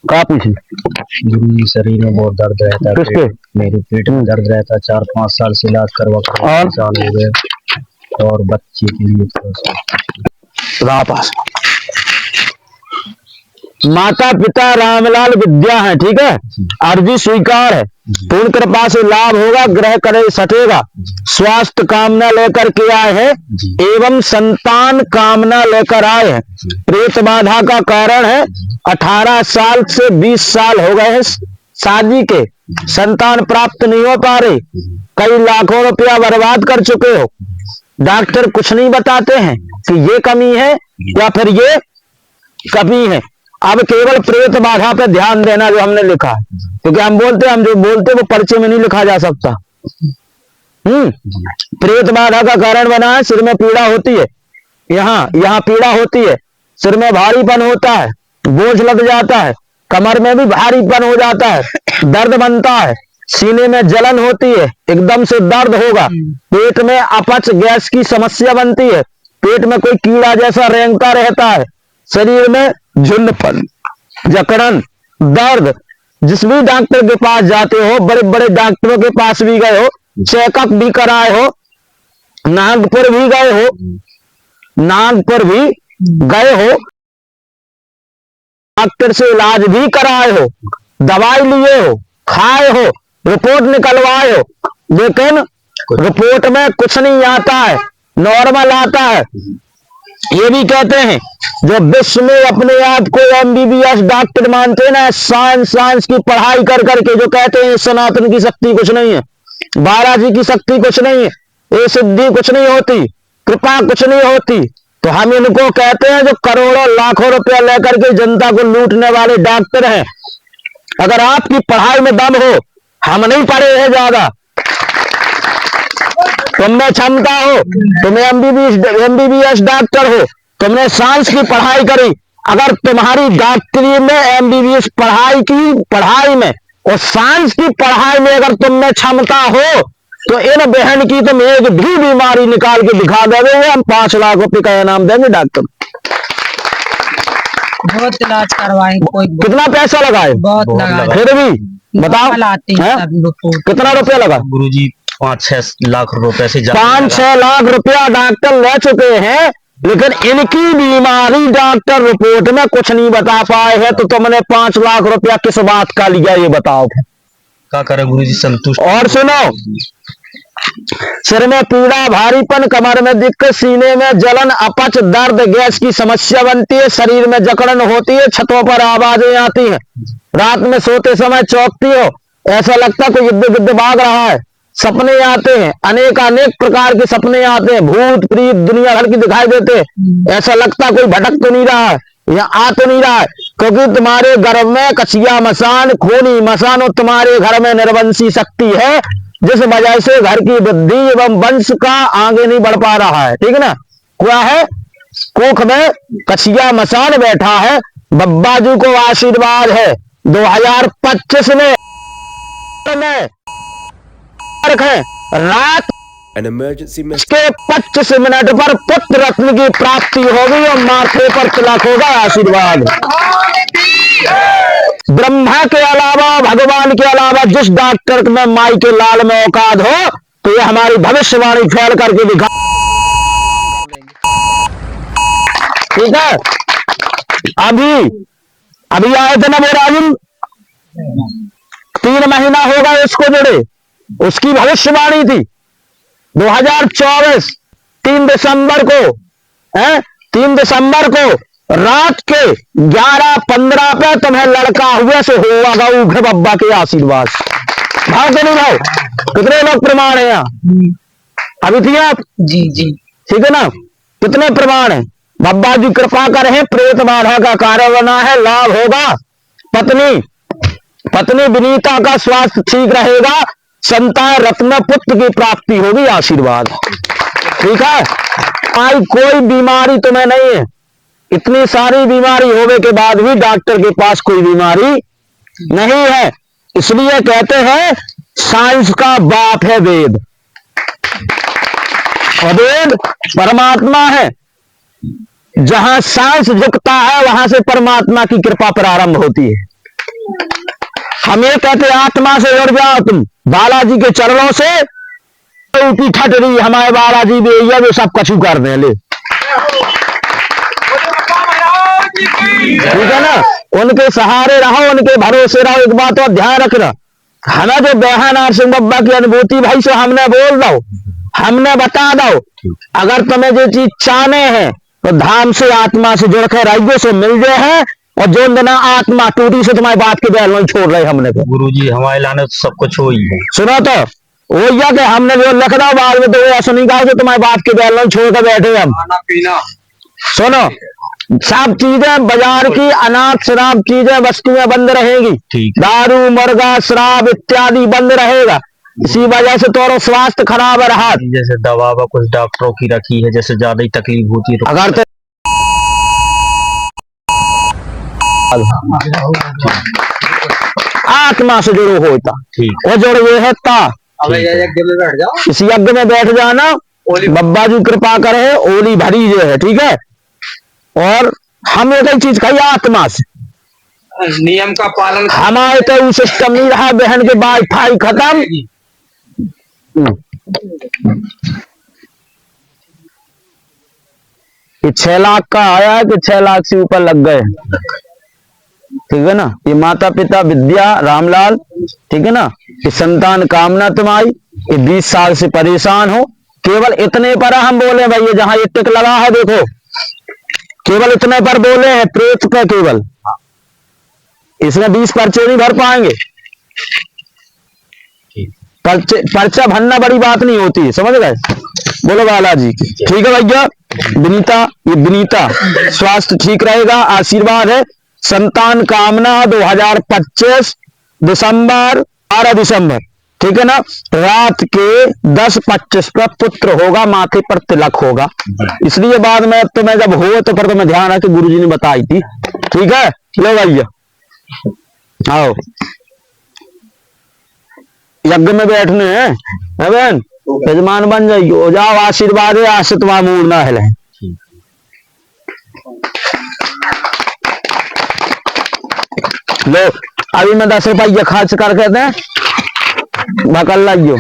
कहा पूछी? गुरुजी शरीर में बहुत दर्द रहता है। किसके? मेरे पेट में दर्द रहता है। 4-5 साल से इलाज करवा कर और? साल हो गए। और बच्चे के लिए थोड़ा वापस माता पिता रामलाल विद्या है, ठीक है, अर्जी स्वीकार है, पूर्ण कृपा से लाभ होगा, ग्रह करे सटेगा, स्वास्थ्य कामना लेकर के आए हैं एवं संतान कामना लेकर आए हैं। प्रेत बाधा का कारण है, 18 साल से 20 साल हो गए हैं शादी के, संतान प्राप्त नहीं हो पा रही, कई लाखों रुपया बर्बाद कर चुके हो। डॉक्टर कुछ नहीं बताते हैं कि ये कमी है या फिर ये कमी है। अब केवल प्रेत बाधा पे ध्यान देना जो हमने लिखा है, क्योंकि हम जो बोलते वो पर्चे में नहीं लिखा जा सकता। प्रेत बाधा का कारण बना है, सिर में पीड़ा होती है, यहाँ पीड़ा होती है, सिर में भारीपन होता है, बोझ लग जाता है, कमर में भी भारीपन हो जाता है, दर्द बनता है, सीने में जलन होती है, एकदम से दर्द होगा, पेट में अपच गैस की समस्या बनती है, पेट में कोई कीड़ा जैसा रेंगता रहता है, शरीर में झुंडपन, जकड़न, दर्द। जिस भी डॉक्टर के पास जाते हो, बड़े बड़े डॉक्टरों के पास भी गए हो, चेकअप भी कराए हो, नागपुर भी गए हो, डॉक्टर से इलाज भी कराए हो, दवाई लिए हो, खाए हो, रिपोर्ट निकलवाए हो, लेकिन रिपोर्ट में कुछ नहीं आता है, नॉर्मल आता है। ये भी कहते हैं जो विश्व में अपने आप को एमबीबीएस डॉक्टर मानते हैं ना, साइंस की पढ़ाई कर करके, जो कहते हैं सनातन की शक्ति कुछ नहीं है, बालाजी की शक्ति कुछ नहीं है, ये सिद्धि कुछ नहीं होती, कृपा कुछ नहीं होती, तो हम इनको कहते हैं जो करोड़ों लाखों रुपया लेकर के जनता को लूटने वाले डॉक्टर हैं। अगर आपकी पढ़ाई में दम हो, हम नहीं पढ़े हैं ज्यादा, तुमने क्षमता हो, तुम एमबीबीएस डॉक्टर हो, तुमने साइंस की पढ़ाई करी, अगर तुम्हारी डॉक्टरी में एमबीबीएस पढ़ाई में और साइंस की पढ़ाई में अगर तुम में क्षमता हो, तो इन बहन की तुम एक भी बीमारी निकाल के दिखा दोगे, हम 5 लाख रुपए का इनाम देंगे डॉक्टर। बहुत इलाज करवाए, कोई कितना पैसा लगाए? बहुत लगा, फिर भी बताओ कितना रुपया लगा? गुरुजी 5-6 लाख रुपए से 5-6 लाख रुपया डॉक्टर ले चुके हैं, लेकिन इनकी बीमारी डॉक्टर रिपोर्ट में कुछ नहीं बता पाए हैं, तो तुमने 5 लाख रुपया किस बात का लिया, ये बताओ। क्या करे गुरुजी, संतुष्ट। और सुनो, सिर में पीड़ा, भारीपन, कमर में दिक्कत, सीने में जलन, अपच, दर्द, गैस की समस्या बनती है, शरीर में जकड़न होती है, छतों पर आवाजें आती हैं, रात में सोते समय चौंकती हो, ऐसा लगता कोई गिद्ध भाग रहा है, सपने आते हैं, अनेक प्रकार के सपने आते हैं, भूत प्रीत दुनिया भर की दिखाई देते हैं, ऐसा लगता कोई भटक तो नहीं रहा है, या आ तो नहीं रहा है, क्योंकि तुम्हारे घर में कछिया मसान, खूनी मसान, और तुम्हारे घर में निर्वंशी शक्ति है, जिस वजह से घर की बुद्धि एवं वंश का आगे नहीं बढ़ पा रहा है। ठीक है ना? क्या है? कोख में कछिया मसान बैठा है, बब्बा जी को आशीर्वाद है 2025 में रात के 25 मिनट पर पुत्र रत्न की प्राप्ति होगी और माथे पर तिलक होगा, आशीर्वाद। ब्रह्मा के अलावा, भगवान के अलावा जिस डॉक्टर में माई के लाल में औकात हो, तो ये हमारी भविष्यवाणी फैल करके दिखा। ठीक है? अभी आए थे ना वो राजन, 3 महीना होगा इसको जुड़े, उसकी भविष्यवाणी थी 2024 3 दिसंबर को रात के 11:15 पे तुम्हें लड़का हुए से होगा उघे बब्बा के आशीर्वाद। भाव के नहीं भाव? कितने लोग प्रमाण है यहाँ? अभी थी आप? जी जी, ठीक है ना? कितने प्रमाण है? बब्बा जी कृपा करें, प्रेत बाधा का कारण बना है, लाभ होगा, पत्नी विनीता का स्वास्थ्य ठीक रहेगा, संतान रत्न पुत्र की प्राप्ति होगी, आशीर्वाद। ठीक है? कोई बीमारी तुम्हें नहीं है, इतनी सारी बीमारी होने के बाद भी डॉक्टर के पास कोई बीमारी नहीं है। इसलिए कहते हैं साइंस का बाप है वेद, और वेद परमात्मा है। जहां साइंस झुकता है वहां से परमात्मा की कृपा प्रारंभ होती है। हम ये कहते आत्मा से जुड़ जाओ तुम, बालाजी के चरणों से ऊटी ठट रही हमारे बालाजी भी ये भी सब कछु कर दे ले, ठीक है ना। उनके सहारे रहो, उनके भरोसे रहो। एक बात और ध्यान रखना, हमें जो बहन नरसिंह बाबा की अनुभूति भाई से हमने बोल दो, हमने बता दो। अगर तुम्हें जो चीज चाहने हैं तो धाम से आत्मा से जुड़ के राज्यों से मिल गए हैं, और जो दिन आत्मा टूटी से तुम्हारी बात के बैल नहीं छोड़ रहे हमने तो। गुरुजी हमारे लाने तो सब कुछ हो ही है। सुनो तो वो या कि हमने जो लखनऊ बाद में तो ऐसा नहीं कहा कि तुम्हारी बात के बैल नहीं छोड़ कर बैठे हम। सुनो, सब चीजें बाजार की अनाथ शराब चीजें वस्तुएं बंद रहेगी, ठीक। दारू मुर्गा शराब इत्यादि बंद रहेगा। इसी वजह से तो स्वास्थ्य खराब रहा। जैसे दवा कुछ डॉक्टरों की रखी है, जैसे ज्यादा ही तकलीफ होती है तो अगर तो आत्मा से जुड़ो होता, ठीक। वो जुड़ ये है ता। बैठ जाओ। इस यज्ञ में बैठ जाना, बब्बा जी कृपा करे, ओली भरी जो है, ठीक है। और हम एक ही चीज कही आत्मा से, नियम का पालन हमारे तो वो सिस्टम नहीं रहा, बहन के वाईफाई खत्म। ये 6 लाख का आया है कि 6 लाख से ऊपर लग गए, ठीक है ना। ये माता पिता विद्या रामलाल, ठीक है ना। ये संतान कामना तुम्हारी, ये 20 साल से परेशान हो, केवल इतने पर हम बोले भाई, ये जहां ये टिक लगा है देखो, केवल इतने पर बोले हैं प्रेत पे केवल, इसमें 20 पर्चे नहीं भर पाएंगे। पर्चा भरना बड़ी बात नहीं होती, समझ गए। बोलो बालाजी की, ठीक है भैया। विनीता, ये विनीता स्वास्थ्य ठीक रहेगा, आशीर्वाद है। संतान कामना 2025 दिसंबर 12 दिसंबर, ठीक है ना। रात के 10:25 पर पुत्र होगा, माथे पर तिलक होगा। इसलिए बाद में तुम्हें जब हो तो फिर तुम्हें ध्यान है कि गुरुजी ने बताई थी, ठीक है। लो भैया आओ, यज्ञ में बैठने हैं है बहन, यजमान बन जाइयो, जाओ आशीर्वाद है, आज से तुम्हारा मूड ना हिले। लो अभी मैं 10 रुपया खर्च करके दे भकल लाइयो।